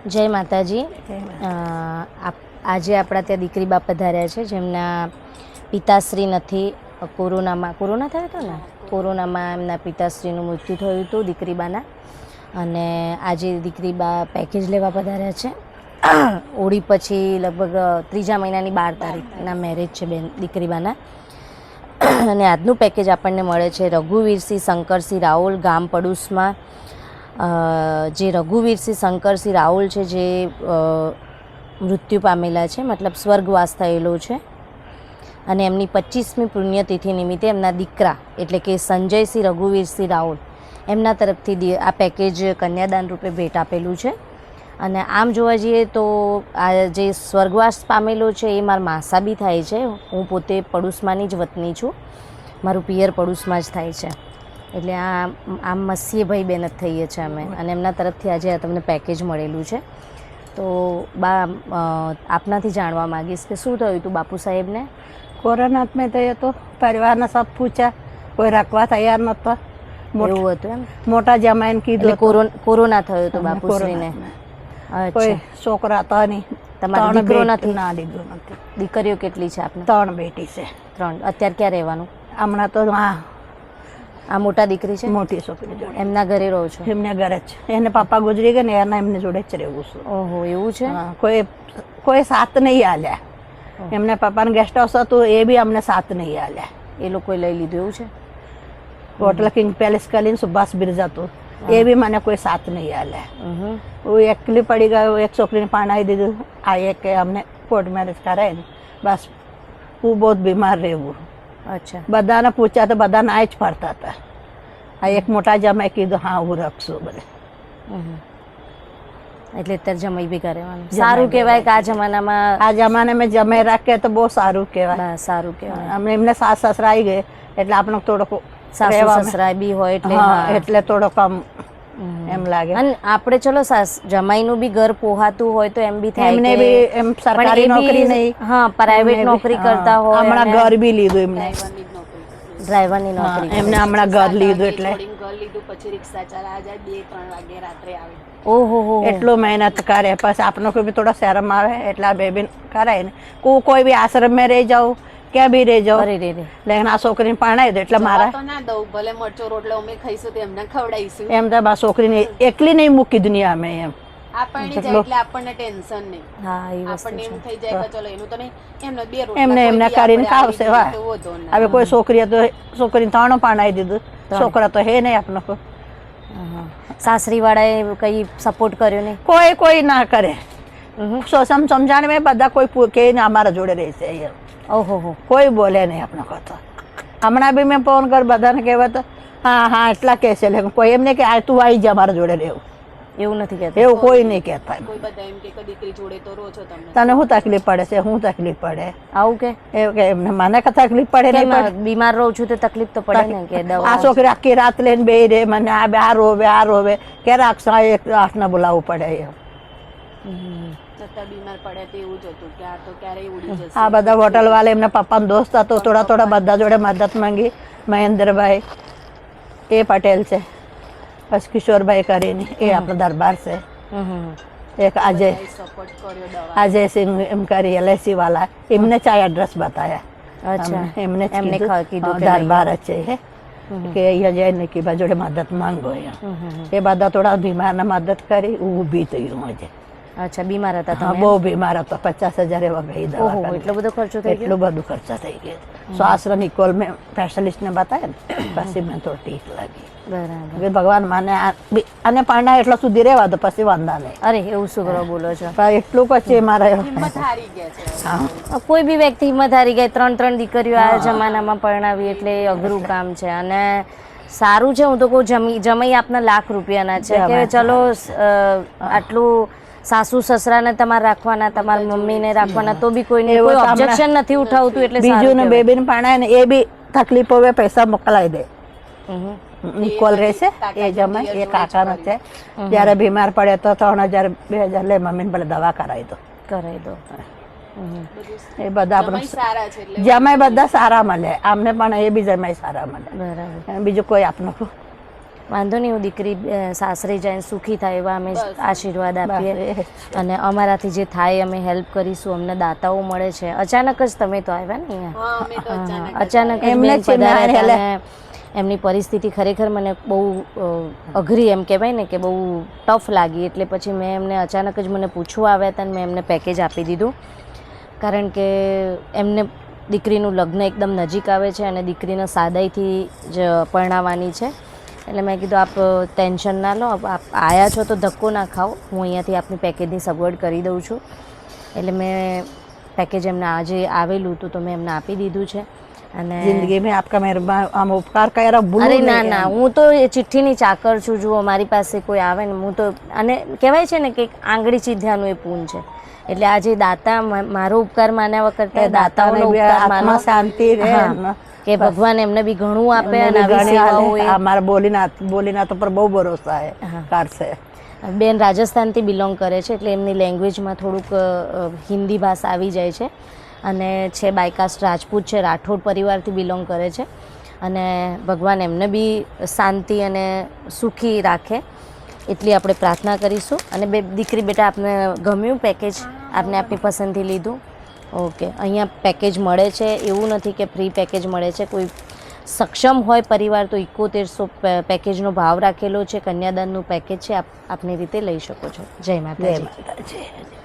જય માતાજી. આજે આપણા ત્યાં દીકરી બાપ પધાર્યા છે જેમના પિતાશ્રી નથી. કોરોના થયો હતો ને, કોરોનામાં એમના પિતાશ્રીનું મૃત્યુ થયું હતું દીકરી બાના, અને આજે દીકરી બા પેકેજ લેવા પધાર્યા છે. હોળી પછી લગભગ 3જા મહિનાની 12 તારીખના મેરેજ છે બેન દીકરી બાના, અને આજનું પેકેજ આપણને મળે છે રઘુવીરસિંહ શંકરસિંહ રાઓલ, ગામ પડુસમાં. જે રઘુવીરસિંહ શંકરસિંહ રાઓલ છે જે મૃત્યુ પામેલા છે, મતલબ સ્વર્ગવાસ થયેલો છે, અને એમની 25મી પુણ્યતિથિ નિમિત્તે એમના દીકરા એટલે કે સંજયસિંહ રઘુવીરસિંહ રાઓલ એમના તરફથી આ પેકેજ કન્યાદાન રૂપે ભેટ આપેલું છે. અને આમ જોવા જઈએ તો આ જે સ્વર્ગવાસ પામેલો છે એ મારા માસા બી થાય છે. હું પોતે પડુસમાંની જ વતની છું, મારું પિયર પડુસમાં જ થાય છે, એટલે આમ મસીએ ભાઈ બહેન જ થઈએ છીએ અમે, અને એમના તરફથી આજે આ તમને પેકેજ મળેલું છે. તો બા આપનાથી જાણવા માગીશ કે શું થયું હતું બાપુ સાહેબને? कोरोना में तो ये तो परिवार ने सब पूछा, कोई रखवा तैयार नता. એવું હતું એમ? मोटा जमाइन की दो કોરોના થયો હતો બાપુશ્રીને? કોઈ છોકરા હતા નહીં. તમારો દીકરો નથી? ના, દીકરો નથી. દીકરીઓ કેટલી છે આપને? 3 બેટી છે. 3. અત્યારે ક્યાં રહેવાનું? હમણાં તો આ મોટા દીકરી છે? મોટી છોકરી જોડે. એમના ઘરે રહો છો? એમને ઘરે જ. એને પપ્પા ગુજરી ગયા ને એના એમને જોડે જ રહેવું છું. ઓહો, એવું છે? કોઈ સાથ નહીં આલ્યા. એમને પપ્પાને ગેસ્ટ હાઉસ હતું એ બી અમને સાથ નહીં આલ્યા. એ લોકોએ લઈ લીધું એવું છે? હોટલ કિંગ પેલેસ કરીને સુભાષ બિરજા હતું, એ બી મને કોઈ સાથ નહીં આલ્યા. હું એકલી પડી ગયો. એક છોકરીને પાણાવી દીધું. આ એક અમને કોર્ટ મેરેજ કરાય ને બસ. હું બહુ બીમાર રહેવું. અચ્છા. બધાને પૂછ્યા તો બધા ના જ ફરતા હતા. આ એક મોટા જમાઈ કીધું હા હું રખશું બધે. એટલે અત્યારે જમાઈ બી રહેવાનું. સારું કહેવાય કે આ જમાનામાં જમાઈ રાખે તો બહુ સારું કહેવાય. સારું કહેવાય. અમને એમને સાસ સસરા આવી ગયે એટલે આપણે થોડોક સાસુ સસરા બી હોય એટલે થોડોક આમ એમ લાગે. અને આપણે ચલો જમાઈનું બી ઘર પોહાતું હોય તો એમ બી થાય એમને બી એમ સરકારી નોકરી નહીં, હા પ્રાઇવેટ નોકરી કરતા હોય. હમણાં ઘર બી લીધું એમને, ડ્રાઈવરની નોકરી. એમને હમણાં ઘર લીધું એટલે પછી રિક્ષા ચલાવવા જાય, 2-3 વાગે રાત્રે આવે. ઓહો, એટલું મહેનત કરે. પછી આપણને કોઈ બી થોડો શરમ આવે એટલે આ બેબી કરાય ને. કોઈ બી આશ્રમ માં રહી જાઉં, ક્યાં બી રહી જાઉં, લેકિન આ છોકરીને પાણાવી દે એટલે મારા ભલે મરચો રોટલો અમે ખાઈશું તો એમને ખવડાવીશું એમ તો બા છોકરીને એકલી નહીં મૂકી દુનિયા અમે એમ. આપણને ટેન્શન નહીં. હા, એ આપણને એમ થઈ જાય કે ચલો એનું તો નહીં, એમને કરીને ખાવશે. વાહ, હવે કોઈ છોકરી તો છોકરીને 3 પાણાવી દીધું, છોકરા તો હે નહીં આપણને. સાસરી વાળાએ કઈ સપોર્ટ કર્યો નહીં? કોઈ ના કરે. સમજાણ મેં બધા કોઈ કે અમારા જોડે રહેશે. ઓહો, કોઈ બોલે નહીં આપણને કહતો. હમણાં બી મેં ફોન કર બધાને કહેવા તો હા એટલા કહે છે, કોઈ એમને કે આ તું આવી જા અમારા જોડે રહેવું. એવું નથી કહેતા? એવું કોઈ નહીં કહેતા. દીકરી જોડે તો રહો છો તમે, તને શું તકલીફ પડે છે? શું તકલીફ પડે? આવું કે એવું કે એમને મને કે તકલીફ પડે નહીં? બીમાર રહું છું તો તકલીફ તો પડે ને કે આ છોકરી આખી રાત લઈને બે રે, મને આ રોવે ક્યારે આક્ષા 1-8 ને બોલાવવું પડે. આ બધા હોટલ વાળા એમના પપ્પાનો દોસ્ત હતો, થોડા બધા જોડે મદદ માંગી. મહેન્દ્રભાઈ એ પટેલ છે, પછી કિશોરભાઈ કરીને એ આપણો દરબાર છે. એક અજય સિંહ એમ કરી LIC વાળા, એમને ચાય એડ્રેસ બતાયા. એમને કીધું દરબાર છે કે અહીંયા જઈને કે જોડે મદદ માંગો. એ બધા થોડા બીમારને મદદ કરી. ઊભી થયું હજે. અચ્છા, બીમાર હતા તમે? બહુ બીમાર હતો. 50,000 એવા ગઈ દવા. એટલો બધો ખર્ચો થઈ ગયો? એટલું બધું ખર્ચા થઈ ગયા. શ્વાસ નિકોલ મેં સ્પેશિયલિસ્ટ ને બતાવ્યા ને પછી મેં થોડી ઠીક લાગી. બરાબર. ભગવાન માને આને પાણા એટલા સુધી રહેવા દો પછી વાંધા નહીં. અરે એવું શું કરો બોલો છો? એટલું પછી મારા હારી ગયા છે. કોઈ બી વ્યક્તિ હિંમત હારી ગયા. 3 દીકરીઓ આ જમાનામાં પરણાવી એટલે અઘરું કામ છે. અને સારું છે, હું તો કહું જમાઈ આપના લાખ રૂપિયાના છે કે ચલો આટલું સાસુ સસરાને તમારે રાખવાના, તમારી મમ્મીને રાખવાના, તો બી કોઈ ઓબ્જેક્શન નથી ઉઠાવતું. એટલે બીજું ને બેબીને પાણાય ને એ બી તકલીફ હવે પૈસા મોકલાવી દે. નિકોલ રહેશે એ જમાઈ, એ કાકાનો છે. જયારે બીમાર પડે તો 3,000-2,000 લે, મમ્મીને ભલે દવા કરાવી દો. એ બધા આપણે જમાઈ બધા સારા મળે. આમને પણ એ બી જમાઈ સારા મળે. બીજું કોઈ આપનું વાંધો નહીં, હું દીકરી સાસરે જઈને સુખી થાય એવા અમે આશીર્વાદ આપીએ. બસ, અને અમારાથી જે થાય અમે હેલ્પ કરીશું. અમને દાતાઓ મળે છે. અચાનક જ તમે તો આવ્યા ને અહીંયા. અચાનક જ એમને બેન જ પધાર્યા હતા એટલે- અને એમની પરિસ્થિતિ ખરેખર મને બહુ અઘરી એમ કહેવાય ને કે બહુ ટફ લાગી. એટલે પછી મેં એમને અચાનક જ મને પૂછવા આવ્યા હતા અને મેં એમને પેકેજ આપી દીધું. કારણ કે એમને દીકરીનું લગ્ન એકદમ નજીક આવે છે અને દીકરીને સાદાઈથી જ પરણાવવાની છે. એટલે મેં કીધું આપ ટેન્શન ના લો, આપ આવ્યા છો તો ધક્કો ના ખાઓ, હું અહીંયાથી આપની પેકેજની સગવડ કરી દઉં છું. એટલે મેં પેકેજ એમને આજે આવેલું હતું તો મેં એમને આપી દીધું છે. અને જિંદગી में आपका मेहरबान આમ ઉપકાર કર્યા ભૂલું અરે નહીં ના એમ. ના, હું તો એ ચિઠ્ઠીની ચાકર છું. જુઓ, મારી પાસે કોઈ આવે ને હું તો, અને કહેવાય છે ને કે એક આંગળી ચીધ્યાનું એ પૂન છે. એટલે આજે દાતા મારો ઉપકાર માન્યા કરતા એ દાતાને દાતાઓનો બી ઉપકાર આત્મા માનો. શાંતિ રહે હા, ને. કે ભગવાન એમને બી ઘણું આપે એમને અને બી આવી ઘણી સેવાઓ હાલે. એ અમારા બોલીનાથ પર બહુ ભરોસા છે હા. કાઢશે. બેન રાજસ્થાનથી બિલોંગ કરે છે એટલે એમની લેંગ્વેજમાં થોડુંક હિન્દી ભાષા આવી જાય છે. અને છે બાયકાસ્ટ રાજપૂત છે, રાઠોડ પરિવારથી બિલોંગ કરે છે. અને ભગવાન એમને બી શાંતિ અને સુખી રાખે એટલી આપણે પ્રાર્થના કરીશું. અને દીકરી બેટા, આપને ગમ્યું પેકેજ? આપને આપની પસંદથી લીધું? ઓકે. અહીંયા પેકેજ મળે છે, એવું નથી કે ફ્રી પેકેજ મળે છે. કોઈ સક્ષમ હોય પરિવાર તો 7100 પેકેજનો ભાવ રાખેલો છે. કન્યાદાનનું પેકેજ છે, આપ આપની રીતે લઈ શકો છો. જય જય માતાજી. માતાજી.